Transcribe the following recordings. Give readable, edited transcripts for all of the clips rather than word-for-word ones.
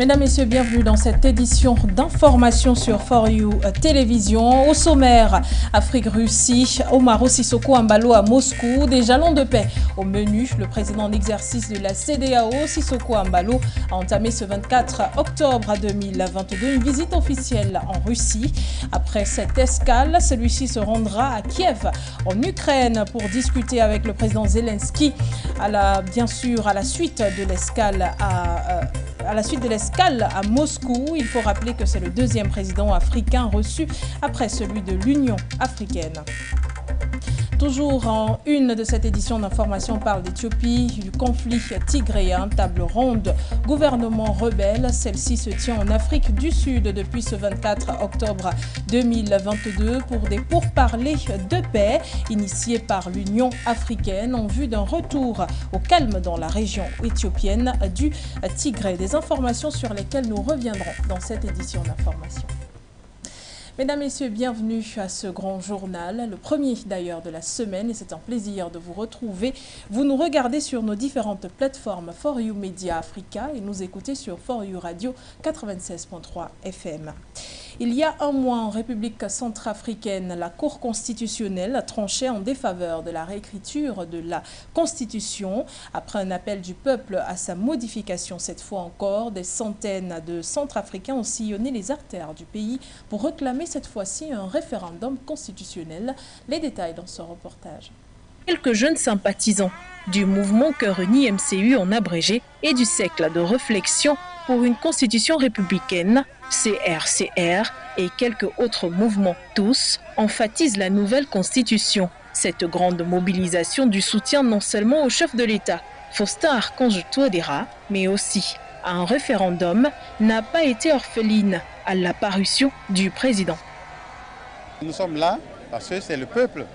Mesdames, Messieurs, bienvenue dans cette édition d'information sur For You Télévision. Au sommaire, Afrique-Russie, Umaro Sissoko Embalo à Moscou, des jalons de paix au menu. Le président en exercice de la CEDEAO, Sissoko Embalo, a entamé ce 24 octobre 2022 une visite officielle en Russie. Après cette escale, celui-ci se rendra à Kiev, en Ukraine, pour discuter avec le président Zelensky, bien sûr à la suite de l'escale à Moscou. Il faut rappeler que c'est le deuxième président africain reçu après celui de l'Union africaine. Toujours en une de cette édition d'information, on parle d'Éthiopie, du conflit tigréen, table ronde, gouvernement rebelle. Celle-ci se tient en Afrique du Sud depuis ce 24 octobre 2022 pour des pourparlers de paix initiés par l'Union africaine en vue d'un retour au calme dans la région éthiopienne du Tigré. Des informations sur lesquelles nous reviendrons dans cette édition d'information. Mesdames, Messieurs, bienvenue à ce grand journal, le premier d'ailleurs de la semaine, et c'est un plaisir de vous retrouver. Vous nous regardez sur nos différentes plateformes For You Media Africa et nous écoutez sur For You Radio 96.3 FM. Il y a un mois, en République centrafricaine, la Cour constitutionnelle a tranché en défaveur de la réécriture de la Constitution. Après un appel du peuple à sa modification, cette fois encore, des centaines de Centrafricains ont sillonné les artères du pays pour réclamer cette fois-ci un référendum constitutionnel. Les détails dans ce reportage. Quelques jeunes sympathisants du mouvement Cœur Uni MCU en abrégé et du cercle de réflexion pour une constitution républicaine, CRCR, et quelques autres mouvements, tous, emphatisent la nouvelle constitution. Cette grande mobilisation du soutien non seulement au chef de l'État, Faustin Archange Touadéra, mais aussi à un référendum, n'a pas été orpheline à la parution du président. Nous sommes là parce que c'est le peuple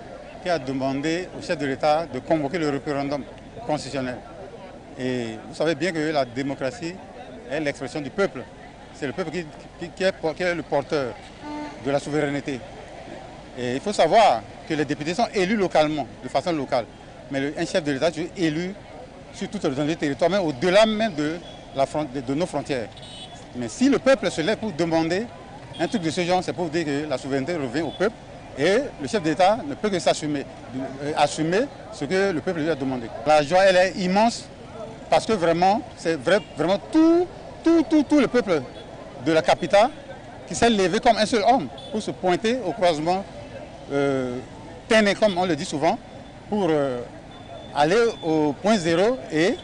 qui a demandé au chef de l'État de convoquer le référendum constitutionnel. Et vous savez bien que la démocratie est l'expression du peuple. C'est le peuple qui est le porteur de la souveraineté. Et il faut savoir que les députés sont élus localement, de façon locale. Mais un chef de l'État est élu sur tout le territoire, même au-delà même de nos frontières. Mais si le peuple se lève pour demander un truc de ce genre, c'est pour dire que la souveraineté revient au peuple. Et le chef d'État ne peut que assumer ce que le peuple lui a demandé. La joie, elle est immense parce que vraiment, c'est vraiment tout le peuple de la capitale qui s'est levé comme un seul homme pour se pointer au croisement Téné, comme on le dit souvent, pour aller au point zéro et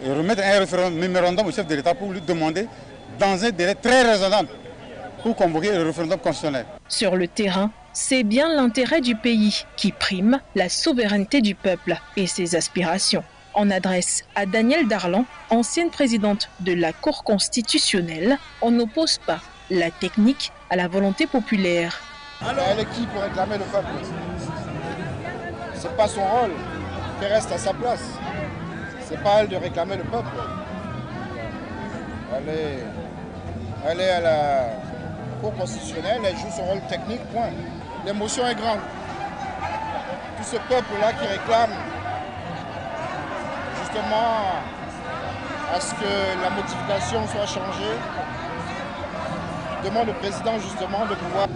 remettre un mémorandum au chef de l'État pour lui demander, dans un délai très raisonnable, pour convoquer le référendum constitutionnel. Sur le terrain, c'est bien l'intérêt du pays qui prime la souveraineté du peuple et ses aspirations. En adresse à Danielle Darlan, ancienne présidente de la Cour constitutionnelle, on n'oppose pas la technique à la volonté populaire. Elle est qui pour réclamer le peuple? C'est pas son rôle, qu'elle reste à sa place. C'est pas elle de réclamer le peuple. Elle est à la Cour constitutionnelle, elle joue son rôle technique, point. L'émotion est grande. Tout ce peuple-là qui réclame justement à ce que la modification soit changée, demande au président justement de pouvoir.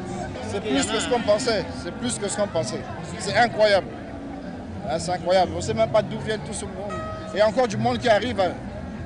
C'est plus que ce qu'on pensait, c'est incroyable. C'est incroyable, on ne sait même pas d'où vient tout ce monde. Et encore du monde qui arrive,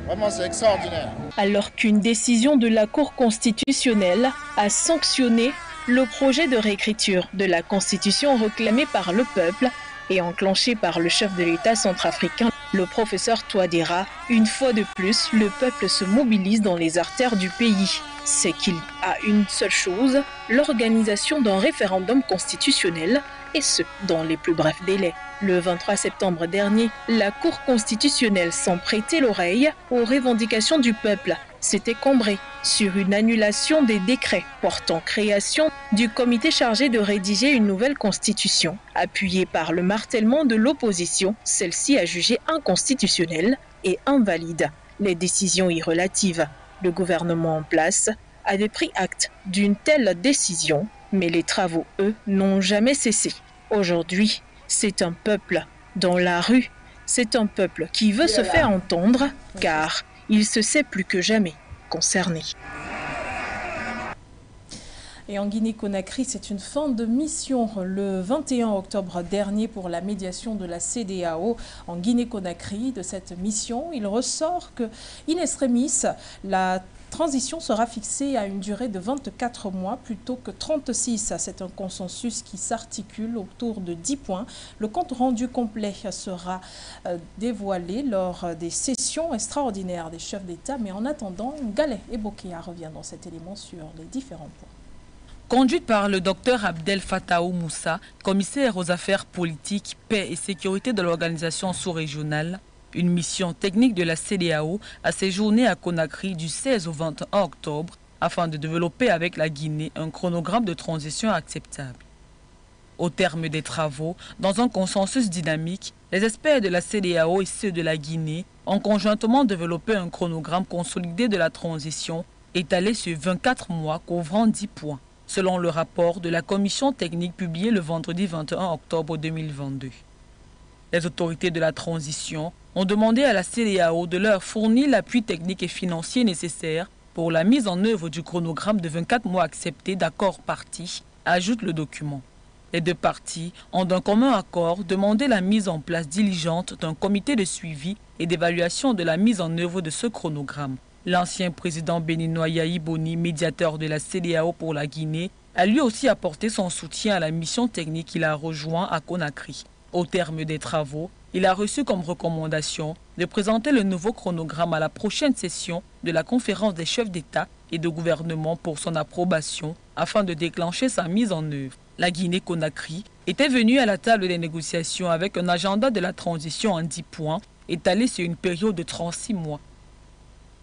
vraiment c'est extraordinaire. Alors qu'une décision de la Cour constitutionnelle a sanctionné le projet de réécriture de la Constitution réclamé par le peuple et enclenché par le chef de l'État centrafricain, le professeur Touadéra, une fois de plus, le peuple se mobilise dans les artères du pays. C'est qu'il a une seule chose, l'organisation d'un référendum constitutionnel, et ce, dans les plus brefs délais. Le 23 septembre dernier, la Cour constitutionnelle, sans prêter l'oreille aux revendications du peuple, s'était cambrée sur une annulation des décrets portant création du comité chargé de rédiger une nouvelle constitution. Appuyée par le martèlement de l'opposition, celle-ci a jugé inconstitutionnelle et invalide les décisions irrelatives. Le gouvernement en place avait pris acte d'une telle décision, mais les travaux, eux, n'ont jamais cessé. Aujourd'hui, c'est un peuple dans la rue, c'est un peuple qui veut se faire entendre, car il se sait plus que jamais concernés. Et en Guinée-Conakry, c'est une fin de mission le 21 octobre dernier pour la médiation de la CEDEAO en Guinée-Conakry. De cette mission, il ressort que, in extremis, la transition sera fixée à une durée de 24 mois plutôt que 36. C'est un consensus qui s'articule autour de 10 points. Le compte rendu complet sera dévoilé lors des sessions extraordinaires des chefs d'État. Mais en attendant, Galet et Bokéa reviennent dans cet élément sur les différents points. Conduite par le docteur Abdel Fattah Moussa, commissaire aux affaires politiques, paix et sécurité de l'organisation sous-régionale, une mission technique de la CEDEAO a séjourné à Conakry du 16 au 21 octobre afin de développer avec la Guinée un chronogramme de transition acceptable. Au terme des travaux, dans un consensus dynamique, les experts de la CEDEAO et ceux de la Guinée ont conjointement développé un chronogramme consolidé de la transition étalé sur 24 mois couvrant 10 points, selon le rapport de la commission technique publié le vendredi 21 octobre 2022. Les autorités de la transition ont demandé à la CEDEAO de leur fournir l'appui technique et financier nécessaire pour la mise en œuvre du chronogramme de 24 mois accepté d'accord parties, ajoute le document. Les deux parties ont d'un commun accord demandé la mise en place diligente d'un comité de suivi et d'évaluation de la mise en œuvre de ce chronogramme. L'ancien président béninois Yahi Boni, médiateur de la CEDEAO pour la Guinée, a lui aussi apporté son soutien à la mission technique qu'il a rejoint à Conakry. Au terme des travaux, il a reçu comme recommandation de présenter le nouveau chronogramme à la prochaine session de la conférence des chefs d'État et de gouvernement pour son approbation afin de déclencher sa mise en œuvre. La Guinée-Conakry était venue à la table des négociations avec un agenda de la transition en 10 points étalé sur une période de 36 mois.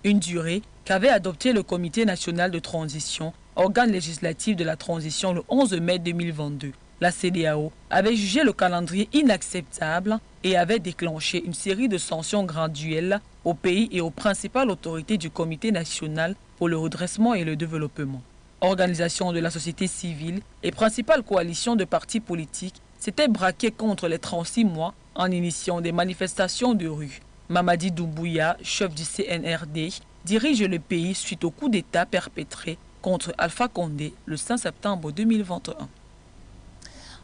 Une durée qu'avait adoptée le Comité national de transition, organe législatif de la transition le 11 mai 2022. La CEDEAO avait jugé le calendrier inacceptable et avait déclenché une série de sanctions graduelles au pays et aux principales autorités du Comité national pour le redressement et le développement. Organisations de la société civile et principales coalitions de partis politiques s'étaient braquées contre les 36 mois en initiant des manifestations de rue. Mamadi Doumbouya, chef du CNRD, dirige le pays suite au coup d'État perpétré contre Alpha Condé le 5 septembre 2021.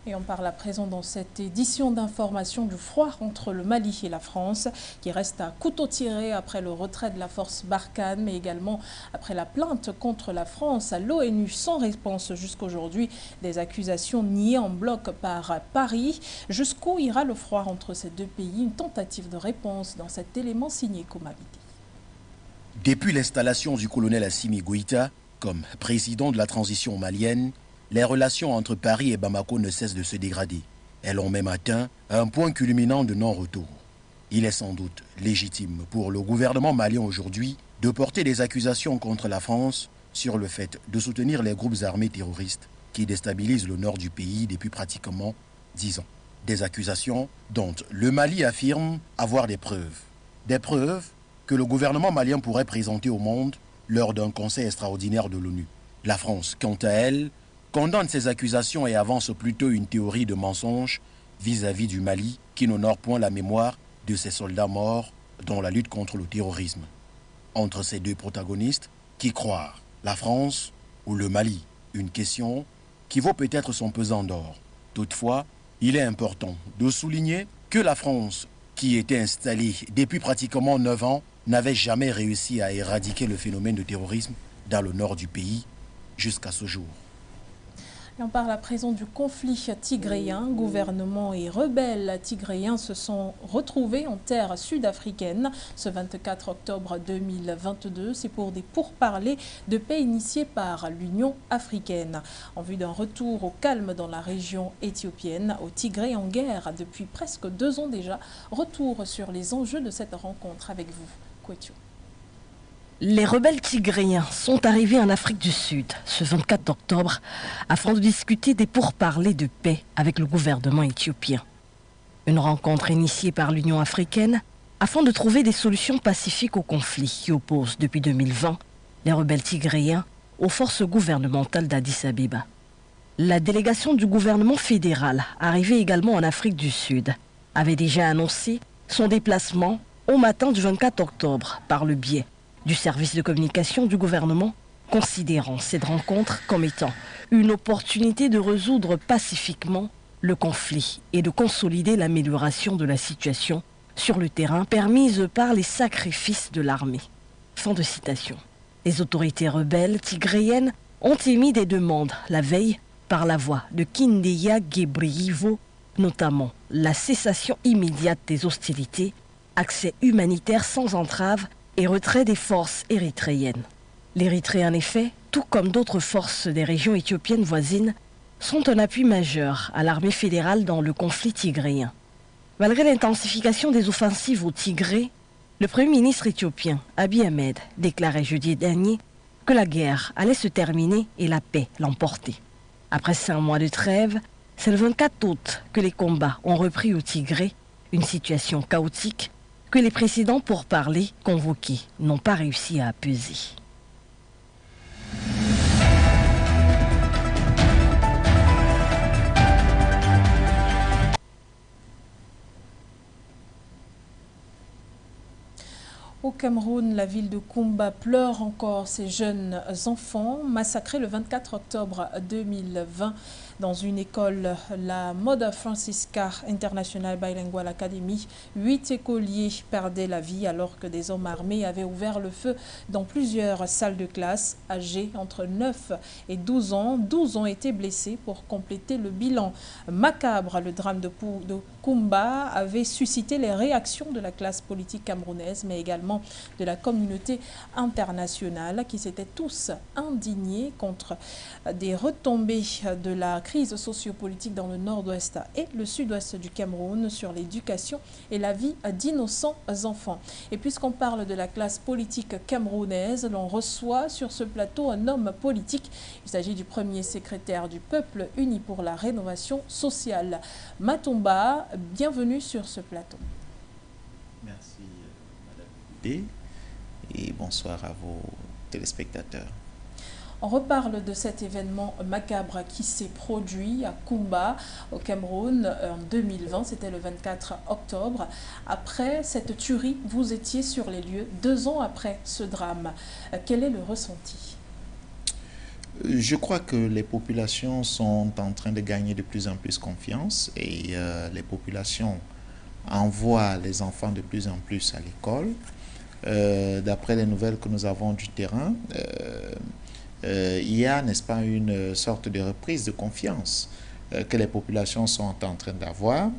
Et on parle à présent dans cette édition d'information du froid entre le Mali et la France, qui reste à couteau tiré après le retrait de la force Barkhane, mais également après la plainte contre la France à l'ONU sans réponse jusqu'aujourd'hui, des accusations niées en bloc par Paris. Jusqu'où ira le froid entre ces deux pays? Une tentative de réponse dans cet élément signé Komabidi. Depuis l'installation du colonel Assimi Goïta comme président de la transition malienne, les relations entre Paris et Bamako ne cessent de se dégrader. Elles ont même atteint un point culminant de non-retour. Il est sans doute légitime pour le gouvernement malien aujourd'hui de porter des accusations contre la France sur le fait de soutenir les groupes armés terroristes qui déstabilisent le nord du pays depuis pratiquement 10 ans. Des accusations dont le Mali affirme avoir des preuves. Des preuves que le gouvernement malien pourrait présenter au monde lors d'un conseil extraordinaire de l'ONU. La France, quant à elle, condamne ces accusations et avance plutôt une théorie de mensonge vis-à-vis du Mali qui n'honore point la mémoire de ses soldats morts dans la lutte contre le terrorisme. Entre ces deux protagonistes, qui croire, la France ou le Mali? Une question qui vaut peut-être son pesant d'or. Toutefois, il est important de souligner que la France, qui était installée depuis pratiquement 9 ans, n'avait jamais réussi à éradiquer le phénomène de terrorisme dans le nord du pays jusqu'à ce jour. Et on parle à présent du conflit tigréen. Gouvernement et rebelles tigréens se sont retrouvés en terre sud-africaine ce 24 octobre 2022. C'est pour des pourparlers de paix initiés par l'Union africaine. En vue d'un retour au calme dans la région éthiopienne, au Tigré en guerre depuis presque 2 ans déjà. Retour sur les enjeux de cette rencontre avec vous, Kouetio. Les rebelles tigréens sont arrivés en Afrique du Sud ce 24 octobre afin de discuter des pourparlers de paix avec le gouvernement éthiopien. Une rencontre initiée par l'Union africaine afin de trouver des solutions pacifiques au conflit qui oppose depuis 2020 les rebelles tigréens aux forces gouvernementales d'Addis Abeba. La délégation du gouvernement fédéral, arrivée également en Afrique du Sud, avait déjà annoncé son déplacement au matin du 24 octobre par le biais du service de communication du gouvernement, considérant cette rencontre comme étant une opportunité de résoudre pacifiquement le conflit et de consolider l'amélioration de la situation sur le terrain permise par les sacrifices de l'armée. Fin de citation. Les autorités rebelles tigréennes ont émis des demandes la veille par la voix de Kindeya Gebreyevho, notamment la cessation immédiate des hostilités, accès humanitaire sans entrave et retrait des forces érythréennes. L'Érythrée, en effet, tout comme d'autres forces des régions éthiopiennes voisines, sont un appui majeur à l'armée fédérale dans le conflit tigréen. Malgré l'intensification des offensives au Tigré, le Premier ministre éthiopien Abiy Ahmed déclarait jeudi dernier que la guerre allait se terminer et la paix l'emporter. Après 5 mois de trêve, c'est le 24 août que les combats ont repris au Tigré, une situation chaotique que les précédents pourparlers convoqués n'ont pas réussi à apaiser. Au Cameroun, la ville de Koumba pleure encore ses jeunes enfants massacrés le 24 octobre 2020 dans une école, la Mother Francisca International Bilingual Academy. 8 écoliers perdaient la vie alors que des hommes armés avaient ouvert le feu dans plusieurs salles de classe. Âgés entre 9 et 12 ans, 12 ont été blessés pour compléter le bilan macabre. Le drame de Koumba avait suscité les réactions de la classe politique camerounaise, mais également de la communauté internationale qui s'étaient tous indignés contre des retombées de la crise sociopolitique dans le nord-ouest et le sud-ouest du Cameroun sur l'éducation et la vie d'innocents enfants. Et puisqu'on parle de la classe politique camerounaise, l'on reçoit sur ce plateau un homme politique. Il s'agit du premier secrétaire du Peuple uni pour la rénovation sociale, Matomba. Bienvenue sur ce plateau. Merci Madame Boudé et bonsoir à vos téléspectateurs. On reparle de cet événement macabre qui s'est produit à Koumba, au Cameroun, en 2020. C'était le 24 octobre. Après cette tuerie, vous étiez sur les lieux 2 ans après ce drame. Quel est le ressenti ? Je crois que les populations sont en train de gagner de plus en plus confiance et les populations envoient les enfants de plus en plus à l'école. D'après les nouvelles que nous avons du terrain, il y a, n'est-ce pas, une sorte de reprise de confiance que les populations sont en train d'avoir.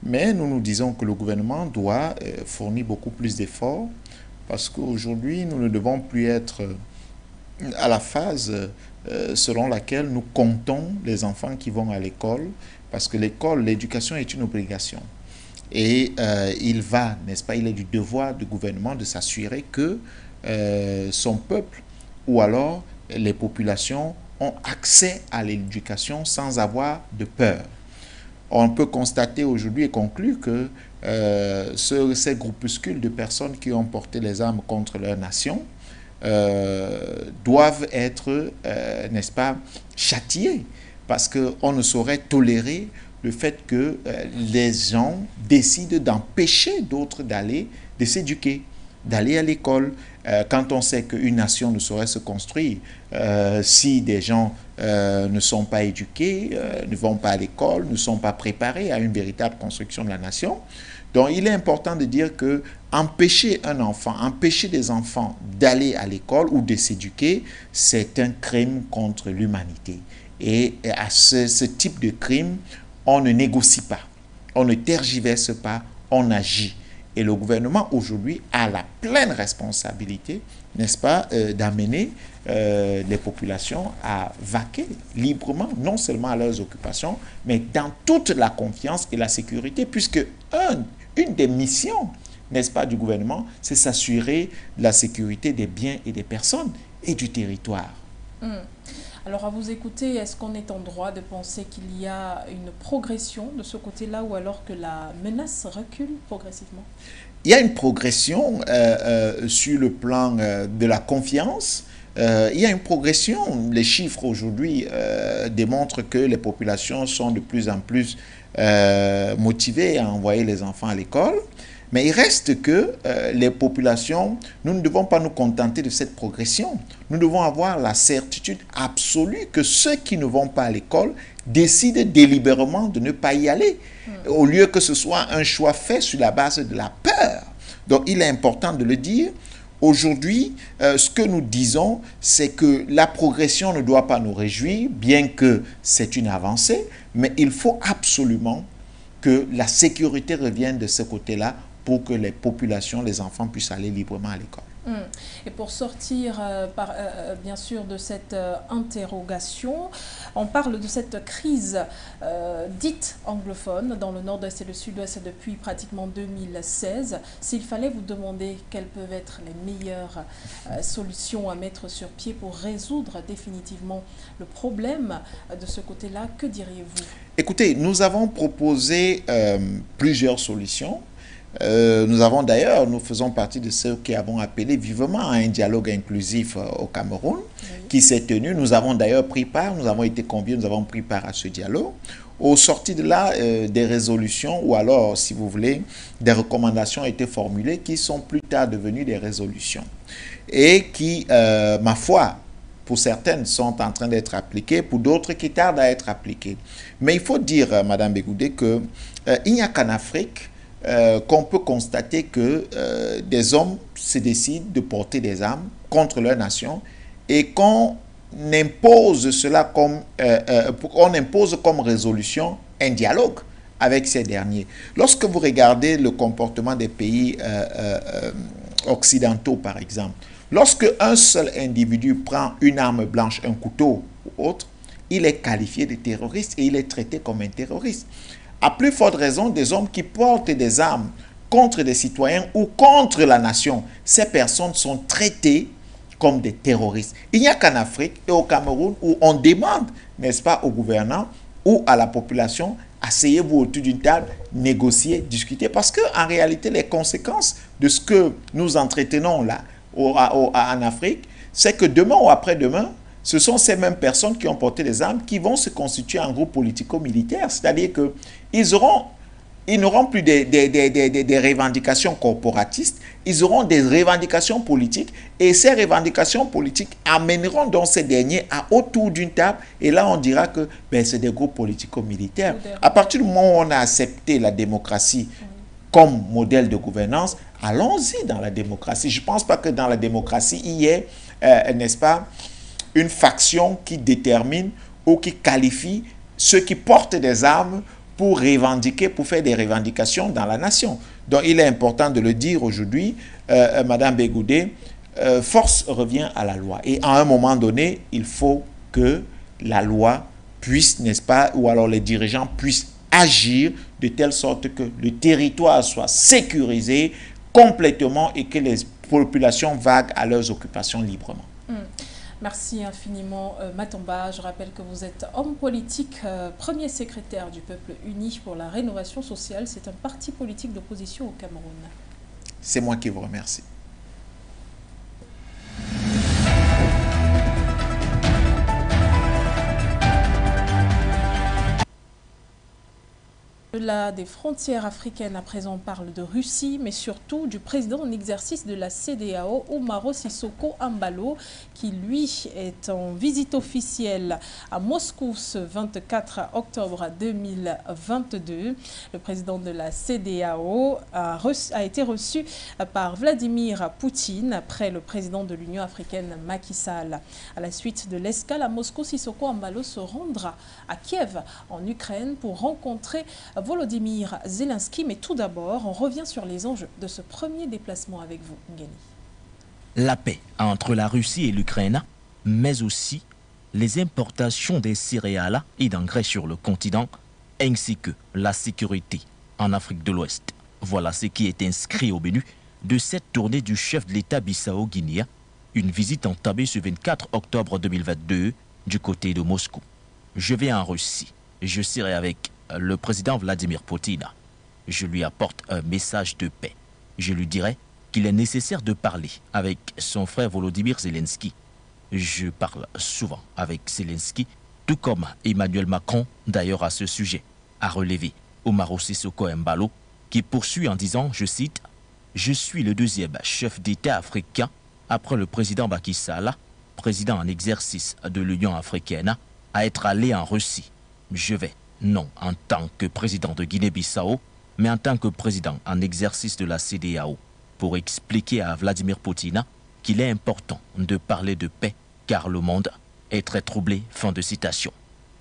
Mais nous nous disons que le gouvernement doit fournir beaucoup plus d'efforts parce qu'aujourd'hui, nous ne devons plus être à la phase selon laquelle nous comptons les enfants qui vont à l'école parce que l'école, l'éducation est une obligation. Et il va, n'est-ce pas, il est du devoir du gouvernement de s'assurer que son peuple ou alors les populations ont accès à l'éducation sans avoir de peur. On peut constater aujourd'hui et conclure que ces groupuscules de personnes qui ont porté les armes contre leur nation doivent être, n'est-ce pas, châtiés parce qu'on ne saurait tolérer le fait que les gens décident d'empêcher d'autres de s'éduquer, d'aller à l'école. Quand on sait qu'une nation ne saurait se construire si des gens ne sont pas éduqués, ne vont pas à l'école, ne sont pas préparés à une véritable construction de la nation. Donc il est important de dire que empêcher un enfant, empêcher des enfants d'aller à l'école ou de s'éduquer, c'est un crime contre l'humanité. Et à ce type de crime, on ne négocie pas, on ne tergiverse pas, on agit. Et le gouvernement aujourd'hui a la pleine responsabilité, n'est-ce pas, d'amener les populations à vaquer librement, non seulement à leurs occupations, mais dans toute la confiance et la sécurité, puisque une des missions, n'est-ce pas, du gouvernement, c'est s'assurer de la sécurité des biens et des personnes et du territoire. Alors à vous écouter, est-ce qu'on est en droit de penser qu'il y a une progression de ce côté-là ou alors que la menace recule progressivement? Il y a une progression sur le plan de la confiance. Il y a une progression. Les chiffres aujourd'hui démontrent que les populations sont de plus en plus motivées à envoyer les enfants à l'école. Mais il reste que les populations, nous ne devons pas nous contenter de cette progression. Nous devons avoir la certitude absolue que ceux qui ne vont pas à l'école décident délibérément de ne pas y aller, au lieu que ce soit un choix fait sur la base de la peur. Donc il est important de le dire. Aujourd'hui, ce que nous disons, c'est que la progression ne doit pas nous réjouir, bien que c'est une avancée, mais il faut absolument que la sécurité revienne de ce côté-là pour que les populations, les enfants puissent aller librement à l'école. Et pour sortir, bien sûr, de cette interrogation, on parle de cette crise dite anglophone dans le nord-est et le sud-ouest depuis pratiquement 2016. S'il fallait vous demander quelles peuvent être les meilleures solutions à mettre sur pied pour résoudre définitivement le problème de ce côté-là, que diriez-vous? Écoutez, nous avons proposé plusieurs solutions. Nous faisons partie de ceux qui avons appelé vivement à un dialogue inclusif au Cameroun, qui s'est tenu. Nous avons d'ailleurs pris part, nous avons été conviés, nous avons pris part à ce dialogue. Au sorti de là, des résolutions, ou alors, si vous voulez, des recommandations ont été formulées qui sont plus tard devenues des résolutions. Et qui, ma foi, pour certaines, sont en train d'être appliquées, pour d'autres qui tardent à être appliquées. Mais il faut dire, Madame Begoudé, qu'il n'y a qu'en Afrique qu'on peut constater que des hommes se décident de porter des armes contre leur nation et qu'on impose cela comme, on impose comme résolution un dialogue avec ces derniers. Lorsque vous regardez le comportement des pays occidentaux, par exemple, lorsque un seul individu prend une arme blanche, un couteau ou autre, il est qualifié de terroriste et il est traité comme un terroriste. À plus forte raison, des hommes qui portent des armes contre des citoyens ou contre la nation, ces personnes sont traitées comme des terroristes. Il n'y a qu'en Afrique et au Cameroun où on demande, n'est-ce pas, aux gouvernants ou à la population, asseyez-vous autour d'une table, négocier, discuter, parce qu'en réalité, les conséquences de ce que nous entretenons là en Afrique, c'est que demain ou après-demain, ce sont ces mêmes personnes qui ont porté des armes qui vont se constituer en groupe politico-militaire. C'est-à-dire qu'ils n'auront plus des revendications corporatistes, ils auront des revendications politiques et ces revendications politiques amèneront donc ces derniers autour d'une table et là on dira que c'est des groupes politico-militaires. À partir du moment où on a accepté la démocratie comme modèle de gouvernance, allons-y dans la démocratie. Je ne pense pas que dans la démocratie, il y ait, n'est-ce pas, une faction qui détermine ou qui qualifie ceux qui portent des armes pour revendiquer, pour faire des revendications dans la nation. Donc il est important de le dire aujourd'hui, Madame Begoudé, force revient à la loi. Et à un moment donné, il faut que la loi puisse, n'est-ce pas, ou alors les dirigeants puissent agir de telle sorte que le territoire soit sécurisé complètement et que les populations vaguent à leurs occupations librement. Merci infiniment Matomba. Je rappelle que vous êtes homme politique, premier secrétaire du Peuple Uni pour la Rénovation Sociale. C'est un parti politique d'opposition au Cameroun. C'est moi qui vous remercie. Au-delà des frontières africaines, à présent on parle de Russie, mais surtout du président en exercice de la CEDEAO, Umaro Sissoco Embalo, qui lui est en visite officielle à Moscou ce 24 octobre 2022. Le président de la CEDEAO a été reçu par Vladimir Poutine après le président de l'Union africaine Macky Sall. À la suite de l'escale à Moscou, Sissoko Embalo se rendra à Kiev en Ukraine pour rencontrer Volodymyr Zelensky. Mais tout d'abord, on revient sur les enjeux de ce premier déplacement avec vous, Ngeni. La paix entre la Russie et l'Ukraine, mais aussi les importations des céréales et d'engrais sur le continent, ainsi que la sécurité en Afrique de l'Ouest. Voilà ce qui est inscrit au menu de cette tournée du chef de l'État bissau-guinéen, une visite entamée ce 24 octobre 2022 du côté de Moscou. Je vais en Russie, je serai avec le président Vladimir Poutine. Je lui apporte un message de paix. Je lui dirai qu'il est nécessaire de parler avec son frère Volodymyr Zelensky. Je parle souvent avec Zelensky, tout comme Emmanuel Macron, d'ailleurs à ce sujet, a relevé Umaro Sissoco Embalo, qui poursuit en disant, je cite, « Je suis le deuxième chef d'État africain après le président Macky Sall, président en exercice de l'Union africaine, à être allé en Russie. Je vais, non en tant que président de Guinée-Bissau, mais en tant que président en exercice de la CEDEAO, pour expliquer à Vladimir Poutine qu'il est important de parler de paix car le monde est très troublé. » Fin de citation.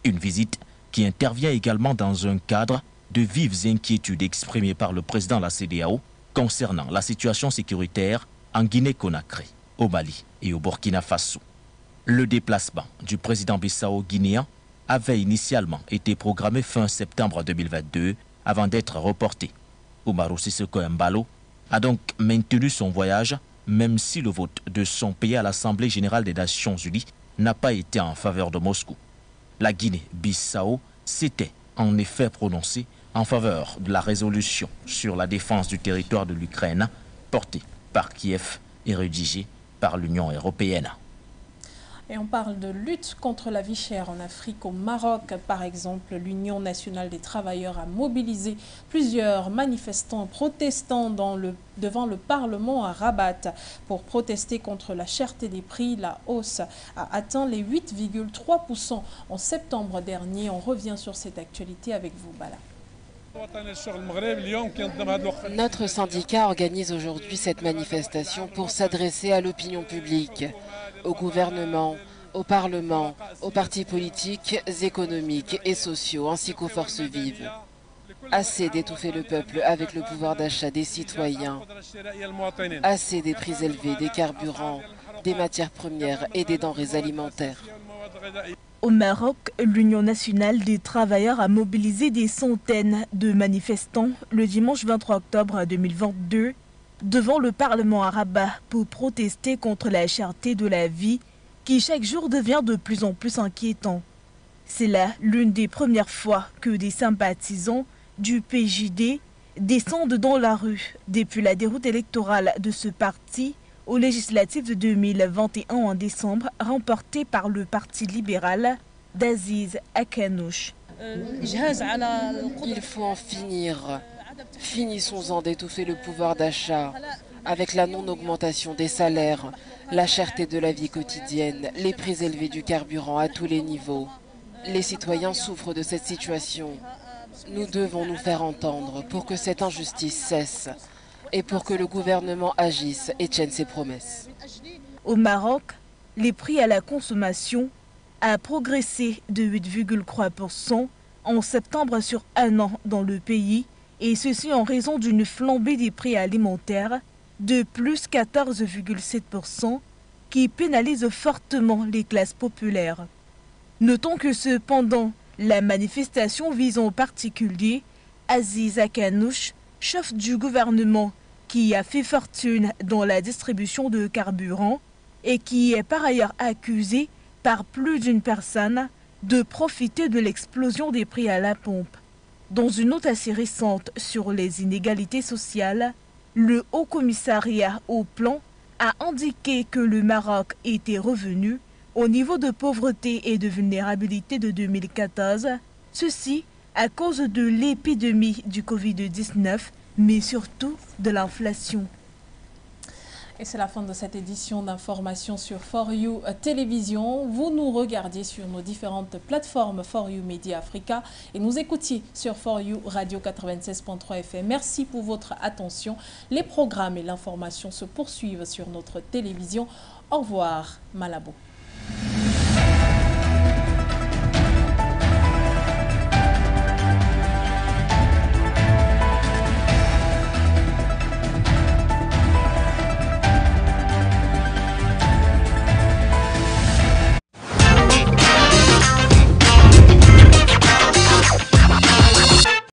Une visite qui intervient également dans un cadre de vives inquiétudes exprimées par le président de la CEDEAO concernant la situation sécuritaire en Guinée-Conakry, au Mali et au Burkina Faso. Le déplacement du président bissau-guinéen avait initialement été programmé fin septembre 2022 avant d'être reporté. Umaru Sissoco Embalo a donc maintenu son voyage, même si le vote de son pays à l'Assemblée générale des Nations unies n'a pas été en faveur de Moscou. La Guinée-Bissau s'était en effet prononcée en faveur de la résolution sur la défense du territoire de l'Ukraine, portée par Kiev et rédigée par l'Union européenne. Et on parle de lutte contre la vie chère en Afrique. Au Maroc, par exemple, l'Union nationale des travailleurs a mobilisé plusieurs manifestants protestants devant le Parlement à Rabat pour protester contre la cherté des prix. La hausse a atteint les 8,3% en septembre dernier. On revient sur cette actualité avec vous, Bala. Notre syndicat organise aujourd'hui cette manifestation pour s'adresser à l'opinion publique, au gouvernement, au Parlement, aux partis politiques, économiques et sociaux, ainsi qu'aux forces vives. Assez d'étouffer le peuple avec le pouvoir d'achat des citoyens, assez des prix élevés, des carburants, des matières premières et des denrées alimentaires. Au Maroc, l'Union nationale des travailleurs a mobilisé des centaines de manifestants le dimanche 23 octobre 2022 devant le Parlement à Rabat pour protester contre la cherté de la vie qui chaque jour devient de plus en plus inquiétant. C'est là l'une des premières fois que des sympathisants du PJD descendent dans la rue depuis la déroute électorale de ce parti aux législatives de 2021 en décembre, remportées par le Parti libéral d'Aziz Akanouche. Il faut en finir. Finissons-en d'étouffer le pouvoir d'achat avec la non-augmentation des salaires, la cherté de la vie quotidienne, les prix élevés du carburant à tous les niveaux. Les citoyens souffrent de cette situation. Nous devons nous faire entendre pour que cette injustice cesse et pour que le gouvernement agisse et tienne ses promesses. Au Maroc, les prix à la consommation a progressé de 8,3% en septembre sur un an dans le pays, et ceci en raison d'une flambée des prix alimentaires de plus 14,7% qui pénalise fortement les classes populaires. Notons que cependant, la manifestation vise en particulier Aziz Akanouche, chef du gouvernement qui a fait fortune dans la distribution de carburant et qui est par ailleurs accusé par plus d'une personne de profiter de l'explosion des prix à la pompe. Dans une note assez récente sur les inégalités sociales, le Haut Commissariat au Plan a indiqué que le Maroc était revenu au niveau de pauvreté et de vulnérabilité de 2014, ceci à cause de l'épidémie du Covid-19, mais surtout de l'inflation. Et c'est la fin de cette édition d'information sur For You Télévision. Vous nous regardiez sur nos différentes plateformes For You Media Africa et nous écoutiez sur For You Radio 96.3 FM. Merci pour votre attention. Les programmes et l'information se poursuivent sur notre télévision. Au revoir, Malabo.